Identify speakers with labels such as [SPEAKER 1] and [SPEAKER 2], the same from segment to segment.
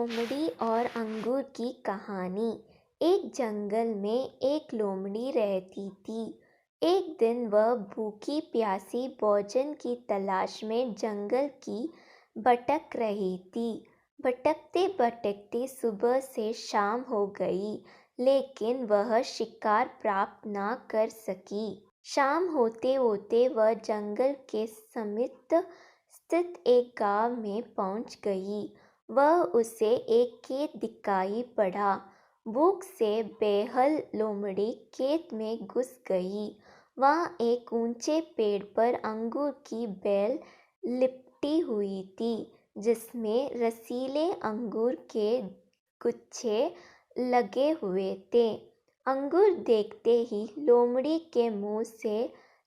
[SPEAKER 1] लोमड़ी और अंगूर की कहानी। एक जंगल में एक लोमड़ी रहती थी। एक दिन वह भूखी प्यासी भोजन की तलाश में जंगल की भटक रही थी। भटकते भटकते सुबह से शाम हो गई, लेकिन वह शिकार प्राप्त न कर सकी। शाम होते होते वह जंगल के समीप स्थित एक गांव में पहुंच गई। वह उसे एक खेत दिखाई पड़ा। भूख से बेहाल लोमड़ी खेत में घुस गई। वहाँ एक ऊंचे पेड़ पर अंगूर की बेल लिपटी हुई थी, जिसमें रसीले अंगूर के गुच्छे लगे हुए थे। अंगूर देखते ही लोमड़ी के मुंह से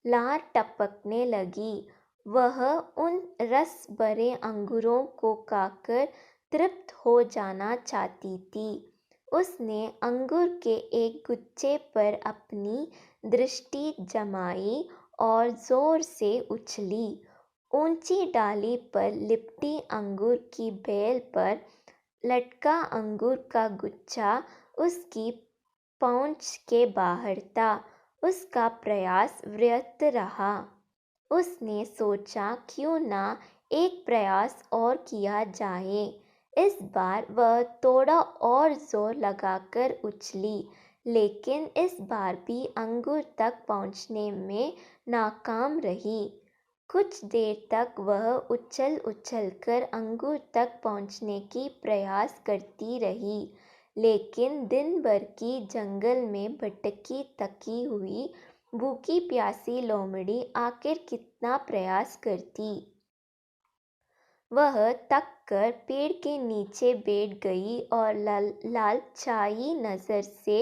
[SPEAKER 1] लार टपकने लगी। वह उन रस भरे अंगूरों को खाकर तृप्त हो जाना चाहती थी। उसने अंगूर के एक गुच्छे पर अपनी दृष्टि जमाई और जोर से उछली। ऊंची डाली पर लिपटी अंगूर की बेल पर लटका अंगूर का गुच्छा उसकी पहुंच के बाहर था। उसका प्रयास व्यर्थ रहा। उसने सोचा, क्यों ना एक प्रयास और किया जाए। इस बार वह थोड़ा और जोर लगाकर उछली, लेकिन इस बार भी अंगूर तक पहुंचने में नाकाम रही। कुछ देर तक वह उछल उछल कर अंगूर तक पहुंचने की प्रयास करती रही, लेकिन दिन भर की जंगल में भटकी थकी हुई भूखी प्यासी लोमड़ी आखिर कितना प्रयास करती। वह थक कर पेड़ के नीचे बैठ गई और लालचाई नज़र से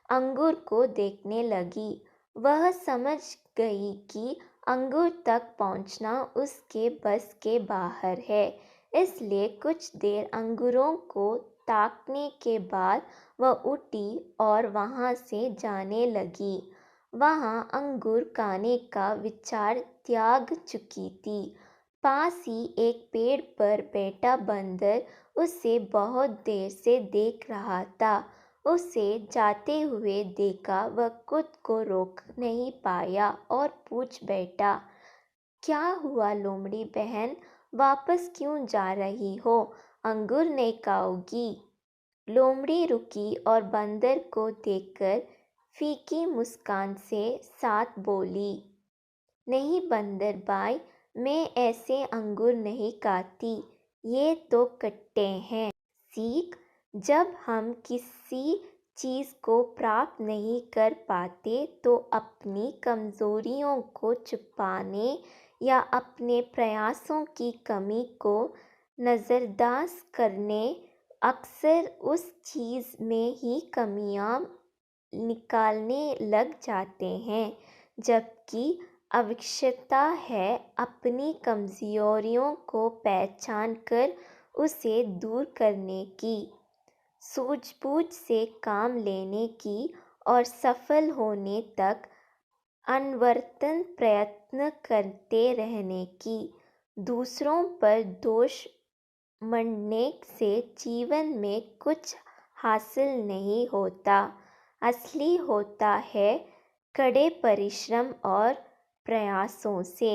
[SPEAKER 1] अंगूर को देखने लगी। वह समझ गई कि अंगूर तक पहुंचना उसके बस के बाहर है, इसलिए कुछ देर अंगूरों को ताकने के बाद वह उठी और वहां से जाने लगी। वहां अंगूर खाने का विचार त्याग चुकी थी। पास ही एक पेड़ पर बैठा बंदर उसे बहुत देर से देख रहा था। उसे जाते हुए देखा, वह खुद को रोक नहीं पाया और पूछ बैठा, क्या हुआ लोमड़ी बहन, वापस क्यों जा रही हो? अंगूर नहीं खाओगी? लोमड़ी रुकी और बंदर को देखकर फीकी मुस्कान से साथ बोली, नहीं बंदर भाई, मैं ऐसे अंगूर नहीं खाती, ये तो खट्टे हैं। सीख, जब हम किसी चीज़ को प्राप्त नहीं कर पाते तो अपनी कमज़ोरियों को छुपाने या अपने प्रयासों की कमी को नज़रअंदाज करने अक्सर उस चीज़ में ही कमियां निकालने लग जाते हैं, जबकि आवश्यकता है अपनी कमज़ोरियों को पहचान कर उसे दूर करने की, सूझबूझ से काम लेने की और सफल होने तक अनवरत प्रयत्न करते रहने की। दूसरों पर दोष मढ़ने से जीवन में कुछ हासिल नहीं होता। असली होता है कड़े परिश्रम और प्रयासों से।